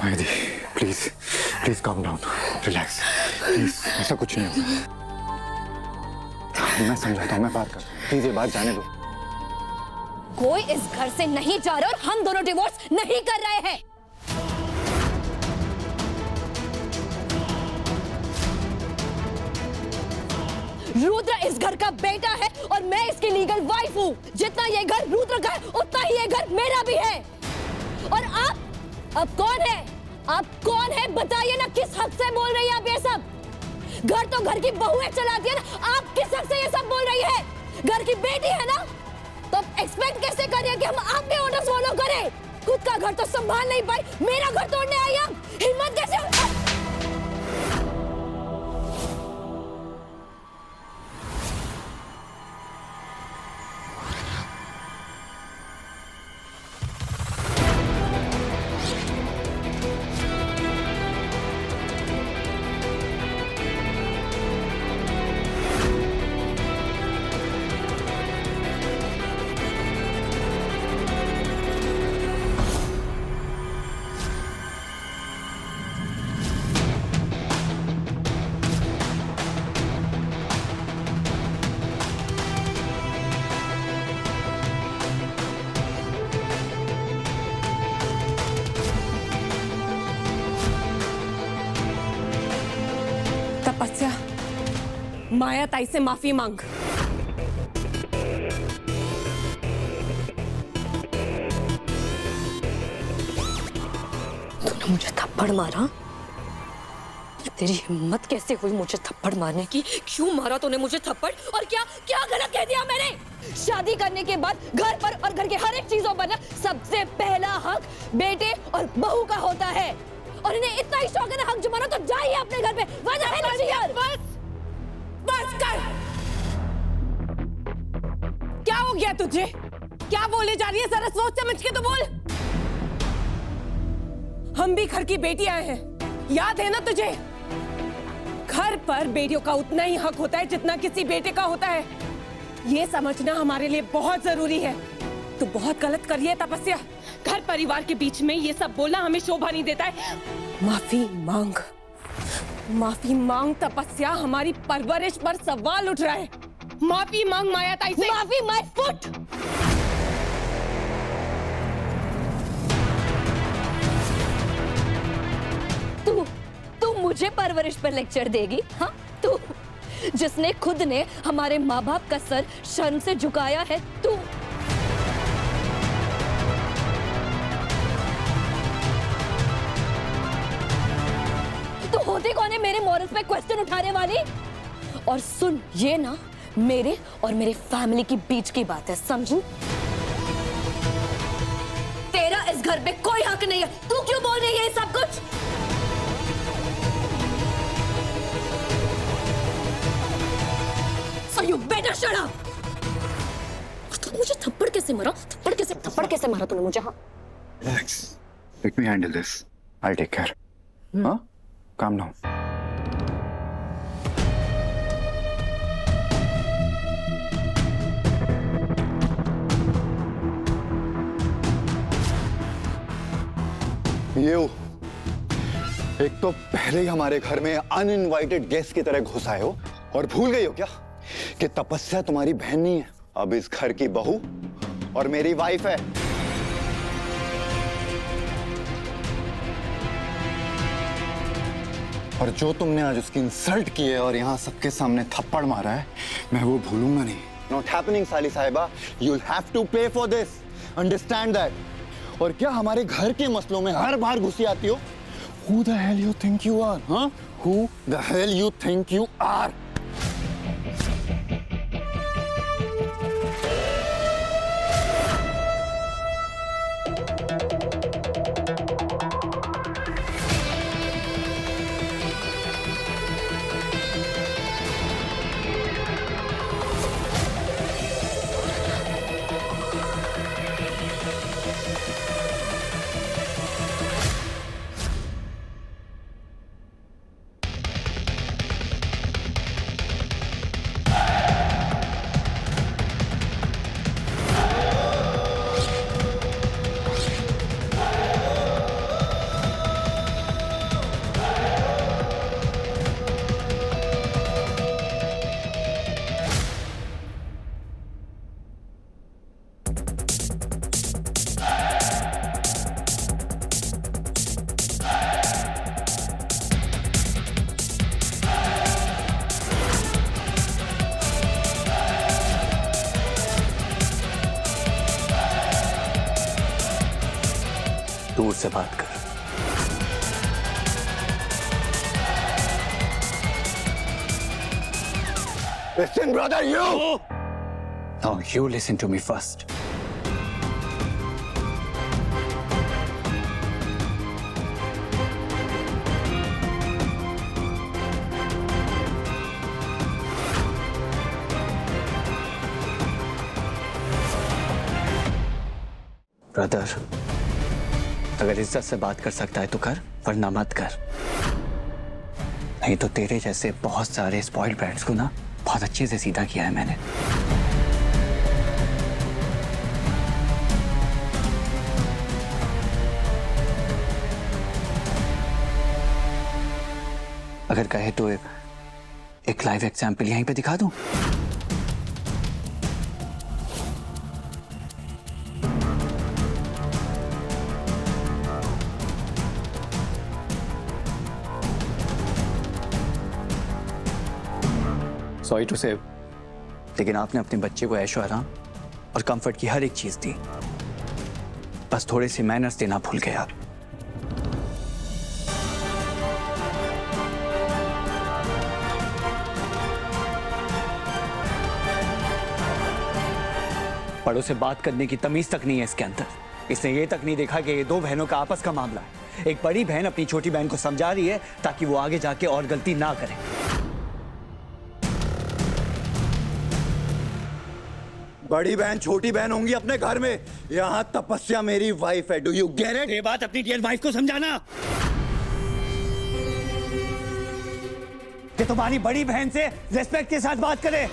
मायदी please please calm down, relax please, ऐसा कुछ नहीं होगा। मैं समझाता हूँ, मैं बात करता हूँ, प्लीज ये बात जाने दो। कोई इस घर से नहीं जा रहा और हम दोनों डिवोर्स नहीं कर रहे हैं। रुद्र इस घर का बेटा है और मैं इसकी लीगल वाइफ हूँ। जितना ये घर रुद्र का है उतना ही ये घर मेरा भी है। और आप अब कौन है? आप कौन है बताइए ना, किस हक से बोल रही है आप ये सब? घर तो घर की बहुएं चलाती है ना, आप किस हक से ये सब बोल रही है? घर की बेटी है ना, तो एक्सपेक्ट कैसे करिए कि हम आपके ऑर्डर्स फॉलो करें? खुद का घर तो संभाल नहीं पाई, मेरा घर तोड़ने आई आप? हिम्मत कैसे? तपस्या, माया ताई से माफी मांग। तूने मुझे थप्पड़ मारा? तेरी हिम्मत कैसे हुई मुझे थप्पड़ मारने की? क्यों मारा तूने मुझे थप्पड़? और क्या क्या गलत कह दिया मैंने? शादी करने के बाद घर पर और घर के हर एक चीजों पर ना सबसे पहला हक बेटे और बहू का होता है। और इन्हें इतना ही शौक है ना हक जमाना, तो जाइए अपने घर पे। वजह है ना यार। बस कर। क्या हो गया तुझे? क्या बोले जा रही है? जरा सोच समझ के तो बोल। हम भी घर की बेटियां हैं, याद है ना तुझे? घर पर बेटियों का उतना ही हक होता है जितना किसी बेटे का होता है। ये समझना हमारे लिए बहुत जरूरी है। तू बहुत गलत कर रही है तपस्या। घर परिवार के बीच में ये सब बोलना हमें शोभा नहीं देता है। माफी मांग, माफी मांग तपस्या। हमारी परवरिश पर सवाल उठ रहा है। माफी मांग माया ताई से। माफी माय फुट। तू मुझे परवरिश पर लेक्चर देगी? हाँ, तू जिसने खुद ने हमारे माँ बाप का सर शर्म से झुकाया है। तू होती कौन है मेरे मॉरल्स पे क्वेश्चन उठाने वाली? और सुन, ये ना मेरे और मेरे फैमिली की बीच की बात है, समझी? तेरा इस घर पे कोई हक नहीं है। तू क्यों बोल रही है ये सब कुछ? So you better shut up. तूने मुझे थप्पड़ कैसे मारा? थप्पड़ कैसे मारा तूने मुझे? हाँ, Relax. Let me handle this. I'll take care. Huh? Calm down. ये हो, एक तो पहले ही हमारे घर में अनइनवाइटेड गेस्ट की तरह घुस आए हो और भूल गई हो क्या कि तपस्या तुम्हारी बहन नहीं है, अब इस घर की बहू और मेरी वाइफ है। और जो तुमने आज उसकी इंसल्ट की है और यहाँ सबके सामने थप्पड़ मारा है, मैं वो भूलूंगा नहीं। नॉट हैपनिंग साली साहिबा, you'll have to pay for this. Understand that. और क्या हमारे घर के मसलों में हर बार घुसी आती हो? Who the hell you think you are? Huh? Who the hell you think you are? उससे बात कर। Listen, brother, you! Now you listen to me first. Brother, अगर इज्जत से बात कर सकता है तो कर, वरना मत कर। नहीं तो तेरे जैसे बहुत सारे स्पॉइल्ड ब्रैट्स को ना बहुत अच्छे से सीधा किया है मैंने। अगर कहे तो एक लाइव एग्जाम्पल यहीं पे दिखा दूं। सॉरी टू से, लेकिन आपने अपने बच्चे को ऐशो आराम और कंफर्ट की हर एक चीज दी, बस थोड़े से मैनर्स देना भूल गए आप। बड़ों से बात करने की तमीज तक नहीं है इसके अंदर। इसने ये तक नहीं देखा कि ये दो बहनों का आपस का मामला है। एक बड़ी बहन अपनी छोटी बहन को समझा रही है ताकि वो आगे जाके और गलती ना करे। बड़ी बहन छोटी बहन होंगी अपने घर में, यहाँ तपस्या मेरी वाइफ है। Do you get it? ये बात अपनी डियर वाइफ को समझाना कि तुम्हारी बड़ी बहन से रिस्पेक्ट के साथ बात करे,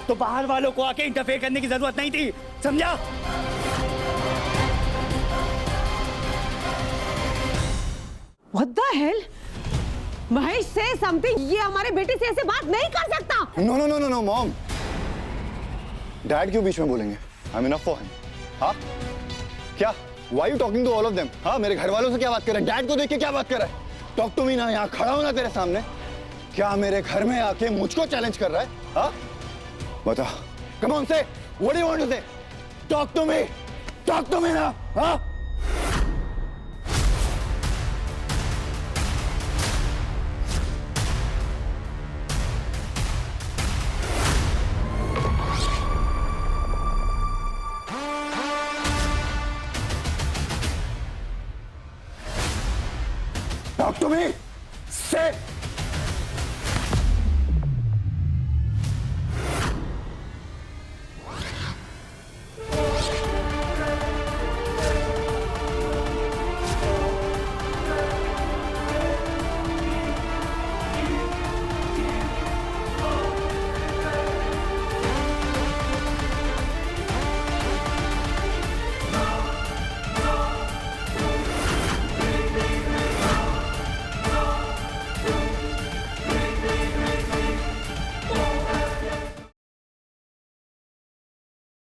तो बाहर वालों को आके इंटरफेयर करने की जरूरत नहीं थी, समझा? What the hell? महेश से समथिंग, ये हमारे बेटे से ऐसे बात नहीं कर सकता। No no no no no mom, dad क्यों बीच में बोलेंगे? I am enough for him. हाँ क्या? Why you talking to all of them? हाँ, मेरे घर वालों से क्या बात कर रहा है? डैड को देख के क्या बात कर रहा है? टॉक टू मी ना, यहाँ खड़ा हो ना तेरे सामने। क्या मेरे घर में आके मुझको चैलेंज कर रहा है? हाँ बता, come on say, what do you want to say? Talk to me ना। हाँ Talk to me! Say!